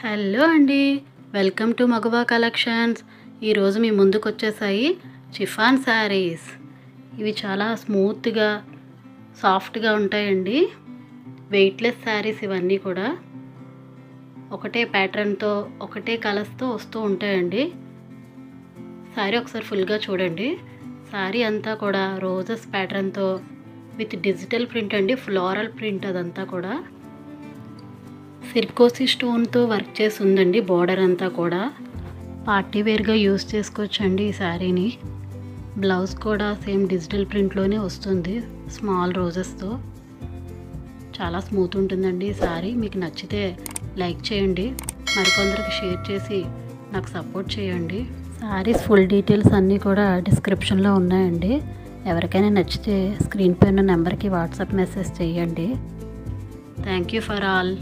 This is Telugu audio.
హలో అండి, వెల్కమ్ టు మగువా కలెక్షన్స్. ఈరోజు మీ ముందుకు వచ్చేసాయి చిఫాన్ శారీస్. ఇవి చాలా స్మూత్గా సాఫ్ట్గా ఉంటాయండి. వెయిట్లెస్ శారీస్ ఇవన్నీ కూడా ఒకటే ప్యాటర్న్తో ఒకటే కలర్స్తో వస్తూ ఉంటాయండి. శారీ ఒకసారి ఫుల్గా చూడండి. శారీ అంతా కూడా రోజెస్ ప్యాటర్న్తో విత్ డిజిటల్ ప్రింట్ అండి, ఫ్లోరల్ ప్రింట్ అదంతా కూడా. సిర్కోసి స్టోన్తో వర్క్ చేసి ఉందండి. బోర్డర్ అంతా కూడా పార్టీ వేర్గా యూస్ చేసుకోవచ్చండి ఈ శారీని. బ్లౌజ్ కూడా సేమ్ డిజిటల్ ప్రింట్లోనే వస్తుంది, స్మాల్ రోజెస్తో. చాలా స్మూత్ ఉంటుందండి ఈ శారీ. మీకు నచ్చితే లైక్ చేయండి, మరికొందరికి షేర్ చేసి నాకు సపోర్ట్ చేయండి. శారీస్ ఫుల్ డీటెయిల్స్ అన్నీ కూడా డిస్క్రిప్షన్లో ఉన్నాయండి. ఎవరికైనా నచ్చితే స్క్రీన్ పై ఉన్న నెంబర్కి వాట్సాప్ మెసేజ్ చేయండి. Thank you for all.